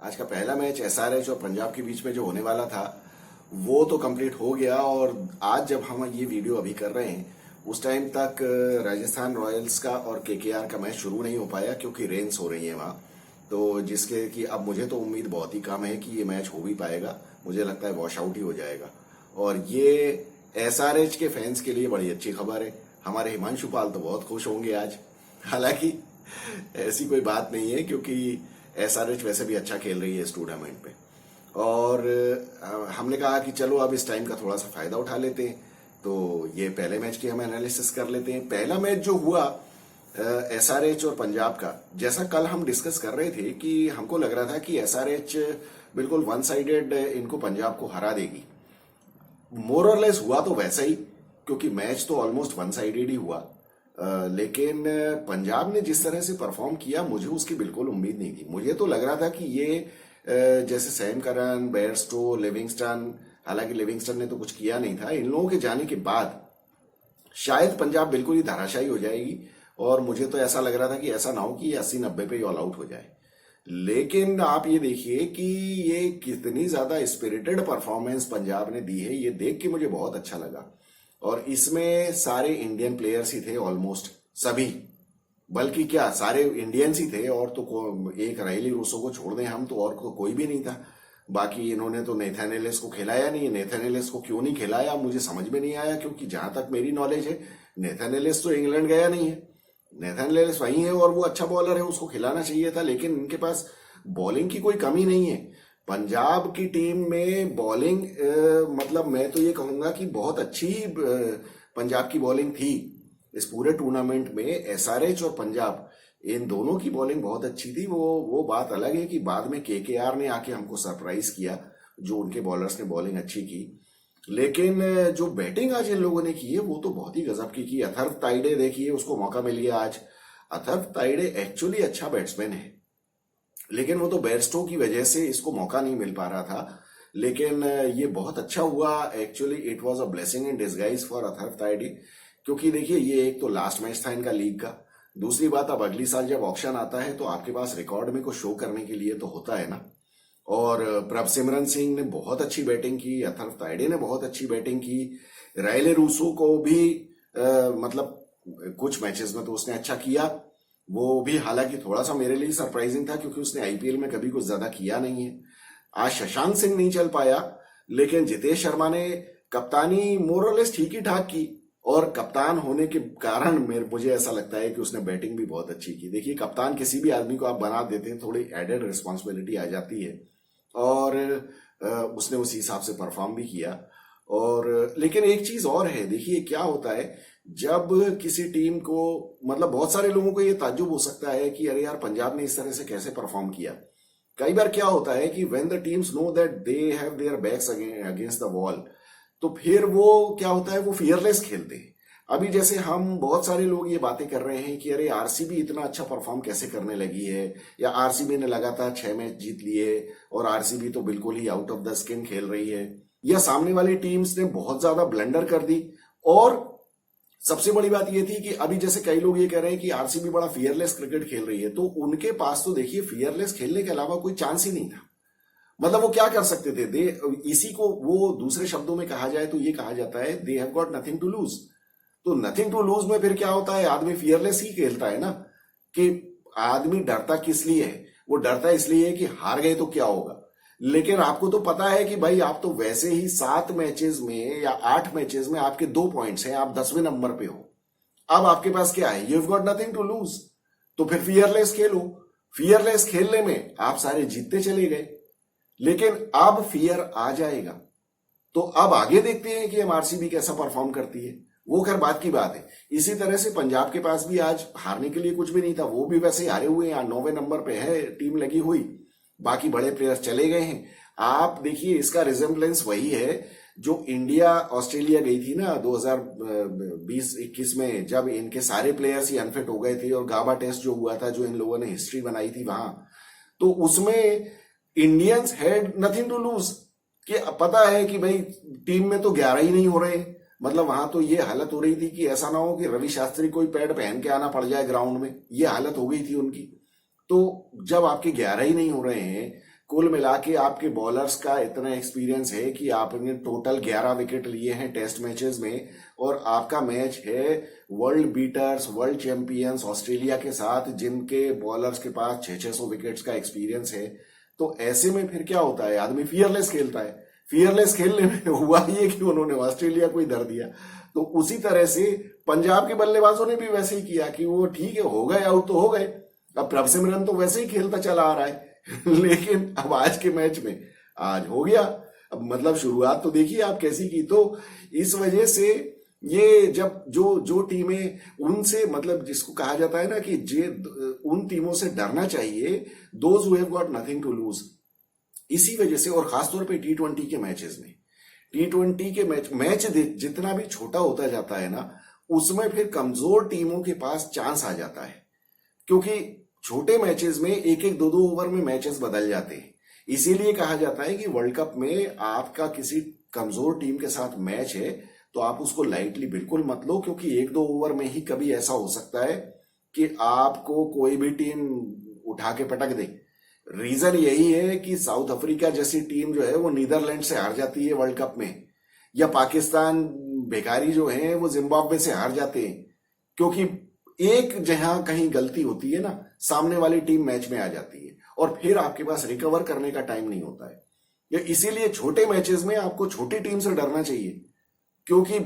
आज का पहला मैच एसआरएच और पंजाब के बीच में जो होने वाला था वो तो कंप्लीट हो गया। और आज जब हम ये वीडियो अभी कर रहे हैं उस टाइम तक राजस्थान रॉयल्स का और केकेआर का मैच शुरू नहीं हो पाया क्योंकि रेन्स हो रही है वहाँ। तो जिसके कि अब मुझे तो उम्मीद बहुत ही कम है कि ये मैच हो भी पाएगा। मुझे लगता है वॉश आउट ही हो जाएगा। और ये एसआरएच के फैंस के लिए बड़ी अच्छी खबर है। हमारे हिमांशु पाल तो बहुत खुश होंगे आज। हालांकि ऐसी कोई बात नहीं है क्योंकि एसआरएच वैसे भी अच्छा खेल रही है इस टूर्नामेंट पे। और हमने कहा कि चलो अब इस टाइम का थोड़ा सा फायदा उठा लेते हैं। तो ये पहले मैच की हम एनालिसिस कर लेते हैं। पहला मैच जो हुआ एसआरएच और पंजाब का, जैसा कल हम डिस्कस कर रहे थे कि हमको लग रहा था कि एसआरएच बिल्कुल वन साइडेड इनको पंजाब को हरा देगी। मोर और लेस हुआ तो वैसा ही, क्योंकि मैच तो ऑलमोस्ट वन साइडेड ही हुआ। लेकिन पंजाब ने जिस तरह से परफॉर्म किया मुझे उसकी बिल्कुल उम्मीद नहीं थी। मुझे तो लग रहा था कि ये जैसे सैम करन, बेयरस्टो, लिविंगस्टन, हालांकि लिविंगस्टन ने तो कुछ किया नहीं था, इन लोगों के जाने के बाद शायद पंजाब बिल्कुल ही धाराशायी हो जाएगी। और मुझे तो ऐसा लग रहा था कि ऐसा ना हो कि 80-90 पे ही ऑल आउट हो जाए। लेकिन आप ये देखिए कि ये कितनी ज्यादा स्पिरिटेड परफॉर्मेंस पंजाब ने दी है, ये देख के मुझे बहुत अच्छा लगा। और इसमें सारे इंडियन प्लेयर्स ही थे, ऑलमोस्ट सभी, बल्कि क्या सारे इंडियंस ही थे। और तो एक राइली रूसो को छोड़ दें हम तो और कोई भी नहीं था। बाकी इन्होंने तो नेथन एलिस को खिलाया नहीं। नेथन एलिस को क्यों नहीं खिलाया मुझे समझ में नहीं आया, क्योंकि जहां तक मेरी नॉलेज है नेथन एलिस तो इंग्लैंड गया नहीं है। नेथन एलिस वही है और वो अच्छा बॉलर है, उसको खिलाना चाहिए था। लेकिन इनके पास बॉलिंग की कोई कमी नहीं है। पंजाब की टीम में बॉलिंग मतलब मैं तो ये कहूंगा कि बहुत अच्छी पंजाब की बॉलिंग थी इस पूरे टूर्नामेंट में। एसआरएच और पंजाब इन दोनों की बॉलिंग बहुत अच्छी थी। वो बात अलग है कि बाद में केकेआर ने आके हमको सरप्राइज किया, जो उनके बॉलर्स ने बॉलिंग अच्छी की। लेकिन जो बैटिंग आज इन लोगों ने की है वो तो बहुत ही गजब की अथर्व ताइडे देखिए, उसको मौका मिल गया आज। अथर्व ताइडे एक्चुअली अच्छा बैट्समैन है, लेकिन वो तो बेयरस्टो की वजह से इसको मौका नहीं मिल पा रहा था। लेकिन ये बहुत अच्छा हुआ। Actually it was a blessing in disguise for Atharva Taide, क्योंकि देखिए ये एक तो लास्ट मैच था इनका लीग का। दूसरी बात, अब अगली साल जब ऑक्शन आता है तो आपके पास रिकॉर्ड में कुछ शो करने के लिए तो होता है ना। और प्रभसिमरन सिंह ने बहुत अच्छी बैटिंग की, अथर्व ताइडे ने बहुत अच्छी बैटिंग की। रायले रूसो को भी मतलब कुछ मैचेस में तो उसने अच्छा किया, वो भी हालांकि थोड़ा सा मेरे लिए सरप्राइजिंग था क्योंकि उसने आईपीएल में कभी कुछ ज्यादा किया नहीं है। आज शशांक सिंह नहीं चल पाया, लेकिन जितेश शर्मा ने कप्तानी मोरलेस ठीक ही ठाक की। और कप्तान होने के कारण मुझे ऐसा लगता है कि उसने बैटिंग भी बहुत अच्छी की। देखिए कप्तान किसी भी आदमी को आप बना देते हैं, थोड़ी एडेड रिस्पॉन्सिबिलिटी आ जाती है। और उसने उसी हिसाब से परफॉर्म भी किया। और लेकिन एक चीज और है, देखिए क्या होता है जब किसी टीम को, मतलब बहुत सारे लोगों को ये ताज्जुब हो सकता है कि अरे यार पंजाब ने इस तरह से कैसे परफॉर्म किया। कई बार क्या होता है कि when the teams know that they have their backs against the wall, तो फिर वो क्या होता है, वो फियरलेस खेलते हैं। अभी जैसे हम बहुत सारे लोग ये बातें कर रहे हैं कि अरे आरसीबी इतना अच्छा परफॉर्म कैसे करने लगी है, या आरसीबी ने लगातार 6 मैच जीत लिए और आरसीबी तो बिल्कुल ही आउट ऑफ द स्किन खेल रही है, या सामने वाली टीम्स ने बहुत ज्यादा ब्लंडर कर दी। और सबसे बड़ी बात ये थी कि अभी जैसे कई लोग ये कह रहे हैं कि आरसीबी बड़ा फियरलेस क्रिकेट खेल रही है, तो उनके पास तो देखिए फियरलेस खेलने के अलावा कोई चांस ही नहीं था। मतलब वो क्या कर सकते थे, इसी को वो दूसरे शब्दों में कहा जाए तो ये कहा जाता है they have got nothing to lose. तो नथिंग टू लूज में फिर क्या होता है, आदमी फियरलेस ही खेलता है ना। कि आदमी डरता किस लिए है, वो डरता इसलिए है कि हार गए तो क्या होगा। लेकिन आपको तो पता है कि भाई आप तो वैसे ही 7 मैचेस में या 8 मैचेस में आपके 2 पॉइंट्स हैं, आप 10वें नंबर पे हो। अब आपके पास क्या है, you have got nothing to lose. तो फिर फियरलेस खेलो। फियरलेस खेलने में आप सारे जीतते चले गए, लेकिन अब फियर आ जाएगा। तो अब आगे देखते हैं कि हम आरसीबी कैसा परफॉर्म करती है, वो खैर बात की बात है। इसी तरह से पंजाब के पास भी आज हारने के लिए कुछ भी नहीं था, वो भी वैसे हारे हुए हैं, 9वें नंबर पे है टीम लगी हुई, बाकी बड़े प्लेयर्स चले गए हैं। आप देखिए इसका रिजेम्बलेंस वही है जो इंडिया ऑस्ट्रेलिया गई थी ना 2020-21 में, जब इनके सारे प्लेयर्स ही अनफिट हो गए थे और गाबा टेस्ट जो हुआ था, जो इन लोगों ने हिस्ट्री बनाई थी वहां, तो उसमें Indians had nothing to lose. कि पता है कि भाई टीम में तो 11 ही नहीं हो रहे, मतलब वहां तो ये हालत हो रही थी कि ऐसा ना हो कि रवि शास्त्री कोई पैड पहन के आना पड़ जाए ग्राउंड में, ये हालत हो गई थी उनकी। तो जब आपके 11 ही नहीं हो रहे हैं कुल मिला के आपके बॉलर्स का इतना एक्सपीरियंस है कि आपने टोटल 11 विकेट लिए हैं टेस्ट मैचेस में, और आपका मैच है world beaters, world champions Australia के साथ, जिनके बॉलर्स के पास 600 विकेट्स का एक्सपीरियंस है। तो ऐसे में फिर क्या होता है, आदमी फियरलेस खेलता है। फियरलेस खेलने में हुआ ये कि उन्होंने ऑस्ट्रेलिया को ही धर दिया। तो उसी तरह से पंजाब के बल्लेबाजों ने भी वैसे ही किया कि वो ठीक है, हो गए आउट तो हो गए, अब प्रभसिमरन तो वैसे ही खेलता चला आ रहा है लेकिन अब आज के मैच में आज हो गया। अब मतलब शुरुआत तो देखिए आप कैसी की। तो इस वजह से ये जब जो जो टीमें उनसे, मतलब जिसको कहा जाता है ना कि जे उन टीमों से डरना चाहिए, those who have got nothing to lose. इसी वजह से, और खासतौर पे T20 के मैचेस में, T20 के मैच जितना भी छोटा होता जाता है ना, उसमें फिर कमजोर टीमों के पास चांस आ जाता है, क्योंकि छोटे मैचेस में एक एक दो दो ओवर में मैचेस बदल जाते हैं। इसीलिए कहा जाता है कि वर्ल्ड कप में आपका किसी कमजोर टीम के साथ मैच है तो आप उसको लाइटली बिल्कुल मत लो, क्योंकि एक दो ओवर में ही कभी ऐसा हो सकता है कि आपको कोई भी टीम उठा के पटक दे। रीजन यही है कि साउथ अफ्रीका जैसी टीम जो है वो नीदरलैंड से हार जाती है वर्ल्ड कप में, या पाकिस्तान भिखारी जो है वो जिम्बाब्वे से हार जाते हैं, क्योंकि एक जहां कहीं गलती होती है ना, सामने वाली टीम मैच में आ जाती है और फिर आपके पास रिकवर करने का टाइम नहीं होता है। या इसीलिए छोटे मैचेस में आपको छोटी टीम से डरना चाहिए, क्योंकि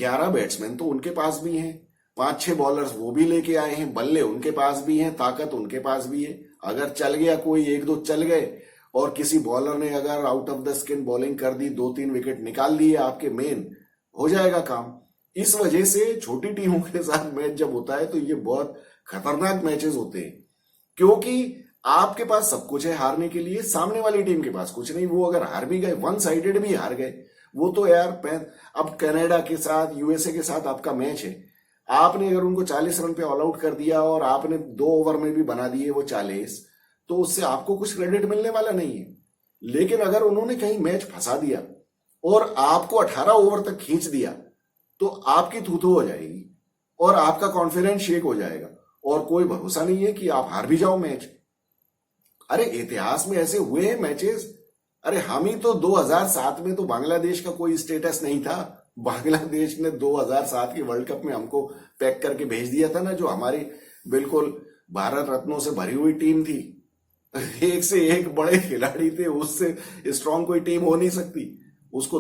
11 बैट्समैन तो उनके पास भी हैं, 5-6 बॉलर्स वो भी लेके आए हैं, बल्ले उनके पास भी हैं, ताकत उनके पास भी है। अगर चल गया कोई, एक दो चल गए और किसी बॉलर ने अगर out of the skin bowling कर दी, 2-3 विकेट निकाल दिए आपके मेन, हो जाएगा काम। इस वजह से छोटी टीमों के साथ मैच जब होता है तो ये बहुत खतरनाक मैचेस होते हैं, क्योंकि आपके पास सब कुछ है हारने के लिए, सामने वाली टीम के पास कुछ नहीं। वो अगर हार भी गए, वन साइडेड भी हार गए, वो तो यार अब कनाडा के साथ, यूएसए के साथ आपका मैच है, आपने अगर उनको 40 रन पे ऑल आउट कर दिया और आपने 2 ओवर में भी बना दिए वो 40, तो उससे आपको कुछ क्रेडिट मिलने वाला नहीं है। लेकिन अगर उन्होंने कहीं मैच फंसा दिया और आपको 18 ओवर तक खींच दिया, तो आपकी थूथू हो जाएगी और आपका कॉन्फिडेंस शेक हो जाएगा, और कोई भरोसा नहीं है कि आप हार भी जाओ मैच। अरे इतिहास में ऐसे हुए हैं मैचेस। अरे हम ही तो 2007 में तो बांग्लादेश का कोई स्टेटस नहीं था, बांग्लादेश ने 2007 के वर्ल्ड कप में हमको पैक करके भेज दिया था ना, जो हमारी बिल्कुल भारत रत्नों से भरी हुई टीम थी। एक से एक बड़े खिलाड़ी थे, उससे स्ट्रांग कोई टीम हो नहीं सकती, उसको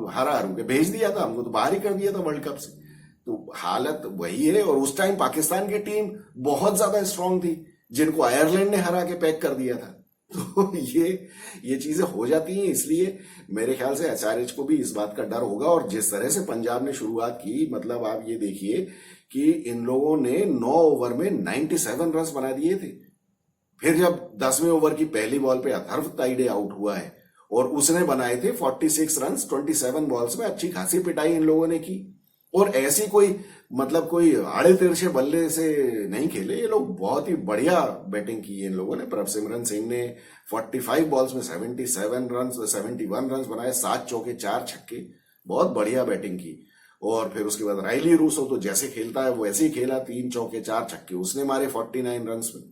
हरा हरू के भेज दिया था, हमको तो बाहर ही कर दिया था वर्ल्ड कप से। तो हालत वही है। और उस टाइम पाकिस्तान की टीम बहुत ज्यादा स्ट्रांग थी, जिनको आयरलैंड ने हरा के पैक कर दिया था। तो ये चीजें हो जाती हैं, इसलिए मेरे ख्याल से एसआरएच को भी इस बात का डर होगा। और जिस तरह से पंजाब ने शुरुआत की, मतलब आप ये देखिए कि इन लोगों ने 9 ओवर में 97 रन बना दिए थे। फिर जब 10वें ओवर की पहली बॉल पे अथर्व ताइडे आउट हुआ है और उसने बनाए थे 46 रन 27 बॉल्स में, अच्छी खासी पिटाई इन लोगों ने की। और ऐसी कोई मतलब कोई आड़े तिरछे बल्ले से नहीं खेले ये लोग, बहुत ही बढ़िया बैटिंग की इन लोगों ने। प्रभसिमरन सिंह ने 45 बॉल्स में 77 रन 71 रन बनाए, 7 चौके 4 छक्के, बहुत बढ़िया बैटिंग की। और फिर उसके बाद राइली रूसो तो जैसे खेलता है वो ऐसे ही खेला, 3 चौके 4 छक्के उसने मारे 49 रन में।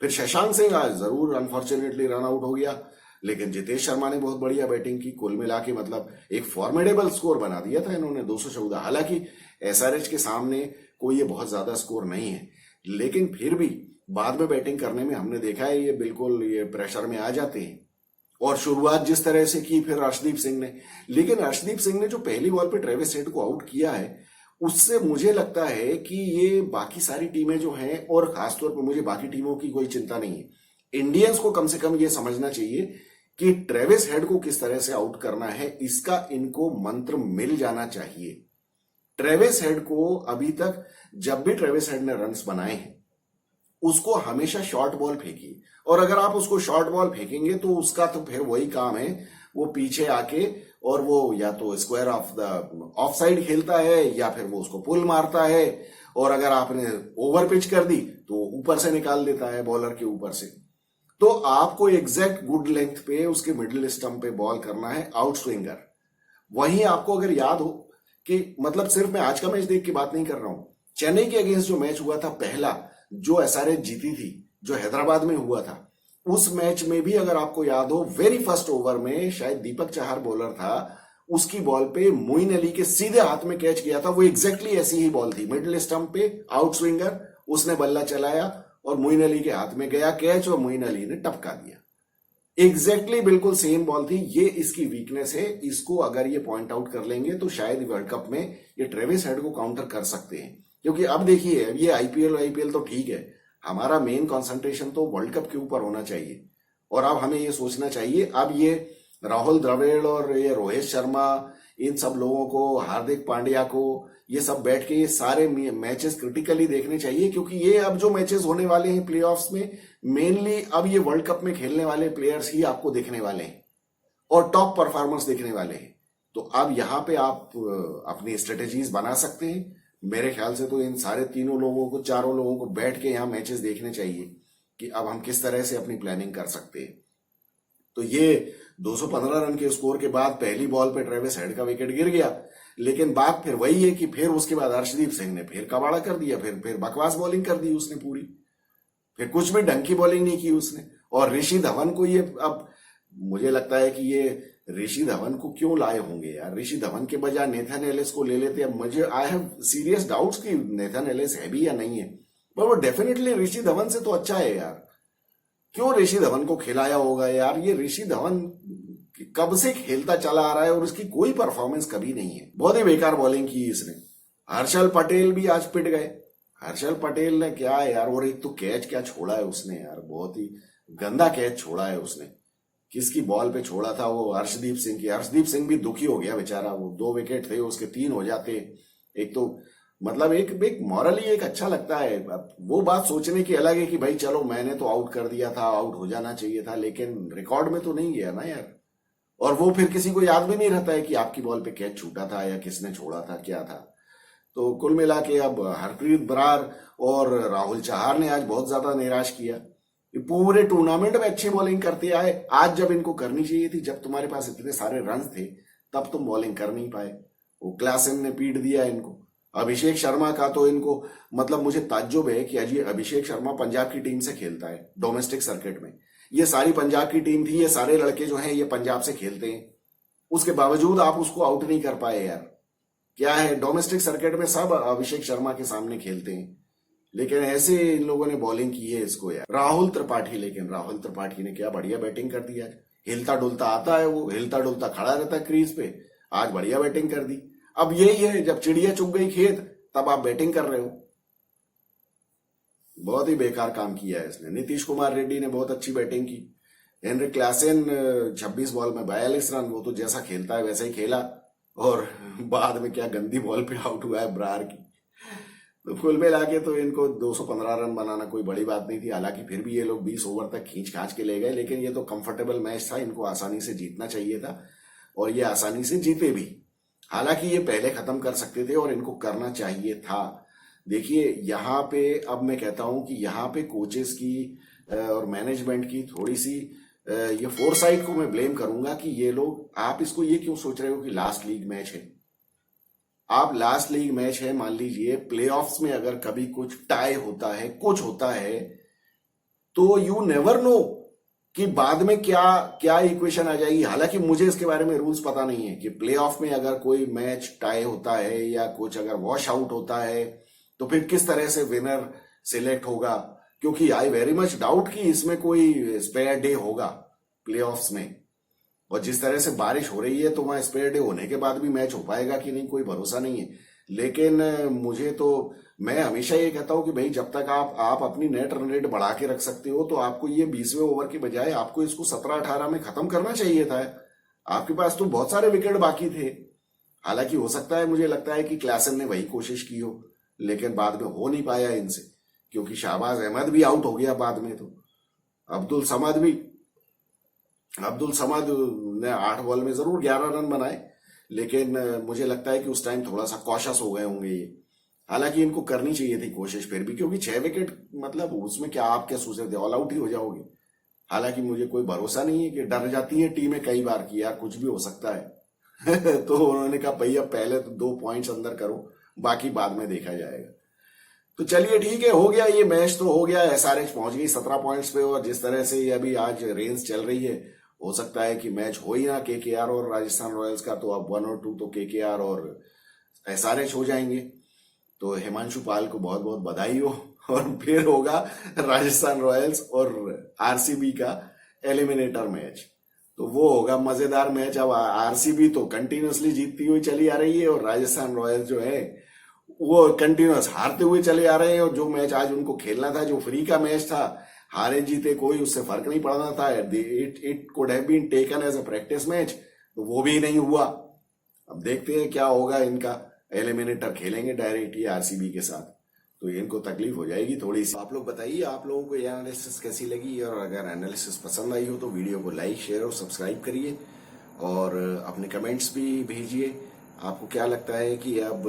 फिर शशांक सिंह आज जरूर अनफॉर्चुनेटली रन आउट हो गया, लेकिन जितेश शर्मा ने बहुत बढ़िया बैटिंग की। कुल मिला के मतलब एक फॉर्मेडेबल स्कोर बना दिया था इन्होंने, 214। हालांकि एसआरएच के सामने कोई ये बहुत ज्यादा स्कोर नहीं है, लेकिन फिर भी बाद में बैटिंग करने में हमने देखा है ये बिल्कुल ये प्रेशर में आ जाते हैं। और शुरुआत जिस तरह से की फिर अर्शदीप सिंह ने, लेकिन अर्शदीप सिंह ने जो पहली बॉल पे ट्रेविस हेड को आउट किया है, उससे मुझे लगता है कि ये बाकी सारी टीमें जो हैं, और खासतौर पर मुझे बाकी टीमों की कोई चिंता नहीं है, इंडियंस को कम से कम ये समझना चाहिए कि ट्रेविस हेड को किस तरह से आउट करना है, इसका इनको मंत्र मिल जाना चाहिए। ट्रेविस हेड को अभी तक जब भी ट्रेविस हेड ने रन्स बनाए हैं, उसको हमेशा शॉर्ट बॉल फेंकी, और अगर आप उसको शॉर्ट बॉल फेंकेंगे तो उसका तो फिर वही काम है, वो पीछे आके और वो या तो स्क्वायर ऑफ साइड खेलता है या फिर वो उसको पुल मारता है, और अगर आपने ओवर पिच कर दी तो ऊपर से निकाल देता है बॉलर के ऊपर से। तो आपको एग्जैक्ट गुड लेंथ पे उसके मिडिल स्टंप पे बॉल करना है, आउट स्विंगर। वहीं आपको अगर याद हो कि मतलब सिर्फ मैं आज का मैच देख के बात नहीं कर रहा हूं, चेन्नई के अगेंस्ट जो मैच हुआ था पहला, जो एसआरएच जीती थी, जो हैदराबाद में हुआ था, उस मैच में भी अगर आपको याद हो, वेरी फर्स्ट ओवर में शायद दीपक चाहर बॉलर था, उसकी बॉल पे मोइन अली के सीधे हाथ में कैच किया था। वो एग्जैक्टली ऐसी ही बॉल थी, मिडिल स्टंप पे आउट स्विंगर, उसने बल्ला चलाया और मोइन अली के हाथ में गया कैच और मोइन अली ने टपका दिया। एग्जैक्टली बिल्कुल सेम बॉल थी। ये इसकी वीकनेस है, इसको अगर ये पॉइंट आउट कर लेंगे तो शायद वर्ल्ड कप में ये ट्रेविस हेड को काउंटर कर सकते हैं। क्योंकि अब देखिए, ये आईपीएल तो ठीक है, हमारा मेन कंसंट्रेशन तो वर्ल्ड कप के ऊपर होना चाहिए। और अब हमें ये सोचना चाहिए, अब ये राहुल द्रविड़ और ये रोहित शर्मा, इन सब लोगों को, हार्दिक पांड्या को, ये सब बैठ के ये सारे मैचेस क्रिटिकली देखने चाहिए। क्योंकि ये अब जो मैचेस होने वाले हैं प्लेऑफ्स में, मेनली अब ये वर्ल्ड कप में खेलने वाले प्लेयर्स ही आपको दिखने वाले हैं और टॉप परफॉर्मर्स दिखने वाले हैं। तो अब यहाँ पे आप अपनी स्ट्रेटेजीज बना सकते हैं। मेरे ख्याल से तो इन सारे तीनों लोगों को, चारों लोगों को बैठ के यहाँ मैचेस देखने चाहिए कि अब हम किस तरह से अपनी प्लानिंग कर सकते हैं। तो ये 215 रन के स्कोर के बाद पहली बॉल पे ट्रेविस हेड का विकेट गिर गया, लेकिन बात फिर वही है कि फिर उसके बाद अर्शदीप सिंह ने फिर कबाड़ा कर दिया, फिर बकवास बॉलिंग कर दी उसने पूरी, फिर कुछ भी ढंग की बॉलिंग नहीं की उसने। और ऋषि धवन को ये, अब मुझे लगता है कि ये ऋषि धवन को क्यों लाए होंगे यार, ऋषि धवन के बजाय नेथन एलिस को ले लेते। अब मुझे आई हैव सीरियस डाउट्स कि नेथन एलिस है भी या नहीं है, पर वो डेफिनेटली ऋषि धवन से तो अच्छा है यार। क्यों ऋषि धवन को खिलाया होगा यार? ये ऋषि धवन कब से खेलता चला आ रहा है और उसकी कोई परफॉर्मेंस कभी नहीं है। बहुत ही बेकार बॉलिंग की इसने। हर्षल पटेल भी आज पिट गए। हर्षल पटेल ने क्या है यार, और एक तो कैच क्या छोड़ा है उसने यार, बहुत ही गंदा कैच छोड़ा है उसने। किसकी बॉल पे छोड़ा था वो? अर्शदीप सिंह की। अर्शदीप सिंह भी दुखी हो गया बेचारा, वो 2 विकेट थे उसके, 3 हो जाते। एक तो मतलब एक मॉरली एक अच्छा लगता है। वो बात सोचने की अलग है कि भाई चलो मैंने तो आउट कर दिया था, आउट हो जाना चाहिए था, लेकिन रिकॉर्ड में तो नहीं गया ना यार। और वो फिर किसी को याद भी नहीं रहता है कि आपकी बॉल पे कैच छूटा था या किसने छोड़ा था, क्या था। तो कुल मिला के अब हरप्रीत बरार और राहुल चहार ने आज बहुत ज्यादा निराश किया। पूरे टूर्नामेंट में अच्छी बॉलिंग करते आए, आज जब इनको करनी चाहिए थी, जब तुम्हारे पास इतने सारे रन थे, तब तुम बॉलिंग कर नहीं पाए। वो क्लासन ने पीट दिया इनको। अभिषेक शर्मा का तो इनको, मतलब मुझे ताज्जुब है कि अजी अभिषेक शर्मा पंजाब की टीम से खेलता है डोमेस्टिक सर्किट में। ये सारी पंजाब की टीम थी, ये सारे लड़के जो हैं ये पंजाब से खेलते हैं, उसके बावजूद आप उसको आउट नहीं कर पाए यार। क्या है, डोमेस्टिक सर्किट में सब अभिषेक शर्मा के सामने खेलते हैं, लेकिन ऐसे इन लोगों ने बॉलिंग की है इसको यार। राहुल त्रिपाठी, लेकिन राहुल त्रिपाठी ने क्या बढ़िया बैटिंग कर दी आज। हिलता डुलता आता है वो, हिलता डुलता खड़ा रहता है क्रीज पे, आज बढ़िया बैटिंग कर दी। अब यही है, जब चिड़िया चुग गई खेत तब आप बैटिंग कर रहे हो। बहुत ही बेकार काम किया है इसने। नीतीश कुमार रेड्डी ने बहुत अच्छी बैटिंग की। हेनरी क्लासेन 26 बॉल में 42 रन, वो तो जैसा खेलता है वैसा ही खेला, और बाद में क्या गंदी बॉल पे आउट हुआ है ब्रार की। तो कुल मिला के तो इनको 215 रन बनाना कोई बड़ी बात नहीं थी। हालांकि फिर भी ये लोग 20 ओवर तक खींच खांच के ले गए, लेकिन ये तो कंफर्टेबल मैच था, इनको आसानी से जीतना चाहिए था और ये आसानी से जीते भी। हालांकि ये पहले खत्म कर सकते थे और इनको करना चाहिए था। देखिए यहाँ पे अब मैं कहता हूं कि यहाँ पे कोचेस की और मैनेजमेंट की थोड़ी सी ये फोरसाइट को मैं ब्लेम करूंगा कि ये लोग, आप इसको ये क्यों सोच रहे हो कि लास्ट लीग मैच है। आप लास्ट लीग मैच है, मान लीजिए प्लेऑफ्स में अगर कभी कुछ टाई होता है, कुछ होता है, तो यू नेवर नो कि बाद में क्या क्या इक्वेशन आ जाएगी। हालांकि मुझे इसके बारे में रूल्स पता नहीं है कि प्लेऑफ में अगर कोई मैच टाई होता है या कुछ अगर वॉश आउट होता है तो फिर किस तरह से विनर सिलेक्ट होगा, क्योंकि आई वेरी मच डाउट कि इसमें कोई स्पेयर डे होगा प्लेऑफ्स में। और जिस तरह से बारिश हो रही है तो वहां स्पेयर डे होने के बाद भी मैच हो पाएगा कि नहीं, कोई भरोसा नहीं है। लेकिन मुझे तो, मैं हमेशा ये कहता हूं कि भाई जब तक आप अपनी नेट रन रेट बढ़ा के रख सकते हो तो आपको ये 20वें ओवर के बजाय आपको इसको 17-18 में खत्म करना चाहिए था। आपके पास तो बहुत सारे विकेट बाकी थे। हालांकि हो सकता है, मुझे लगता है कि क्लासन ने वही कोशिश की हो, लेकिन बाद में हो नहीं पाया इनसे, क्योंकि शाहबाज अहमद भी आउट हो गया बाद में। तो अब्दुल समद ने 8 बॉल में जरूर 11 रन बनाए, लेकिन मुझे लगता है कि उस टाइम थोड़ा सा कॉशस हो गए होंगे ये। हालांकि इनको करनी चाहिए थी कोशिश फिर भी, क्योंकि 6 विकेट मतलब उसमें क्या आप क्या सोच रहे थे, ऑल आउट ही हो जाओगे। हालांकि मुझे कोई भरोसा नहीं है कि डर जाती है टीमें कई बार कि यार कुछ भी हो सकता है। तो उन्होंने कहा भैया पहले तो 2 पॉइंट्स अंदर करो, बाकी बाद में देखा जाएगा। तो चलिए ठीक है, हो गया ये मैच, तो हो गया। एसआरएच पहुंच गई 17 पॉइंट्स पे, और जिस तरह से ये अभी आज रेंज चल रही है, हो सकता है कि मैच हो ही ना केकेआर और राजस्थान रॉयल्स का, तो अब 1 और 2 तो केकेआर और एसआरएच हो जाएंगे। तो हिमांशु पाल को बहुत बहुत बधाई हो, और फिर होगा राजस्थान रॉयल्स और आरसीबी का एलिमिनेटर मैच। तो वो होगा मजेदार मैच। अब आरसीबी तो कंटिन्यूअसली जीतती हुई चली आ रही है, और राजस्थान रॉयल्स जो है वो कंटिन्यूअस हारते हुए चले आ रहे हैं। और जो मैच आज उनको खेलना था, जो फ्री का मैच था, हारे जीते कोई उससे फर्क नहीं पड़ना था, it could have been taken as a practice match, तो वो भी नहीं हुआ। अब देखते हैं क्या होगा इनका। एलिमिनेटर खेलेंगे डायरेक्ट ये आरसीबी के साथ, तो इनको तकलीफ हो जाएगी थोड़ी सी। आप लोग बताइए, आप लोगों को ये एनालिसिस कैसी लगी, और अगर एनालिसिस पसंद आई हो तो वीडियो को लाइक, शेयर और सब्सक्राइब करिए, और अपने कमेंट्स भी भेजिए। आपको क्या लगता है कि अब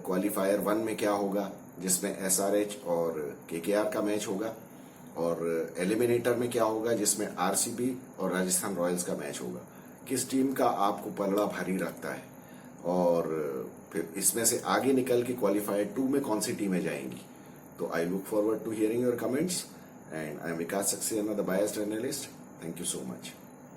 क्वालिफायर 1 में क्या होगा, जिसमें एसआरएच और केकेआर का मैच होगा, और एलिमिनेटर में क्या होगा, जिसमें आरसीबी और राजस्थान रॉयल्स का मैच होगा। किस टीम का आपको पलड़ा भारी रखता है, और फिर इसमें से आगे निकल के क्वालिफायर 2 में कौन सी टीमें जाएंगी। तो I look forward to hearing your comments, and I am Vikas Saxena, the biased analyst. Thank you so much.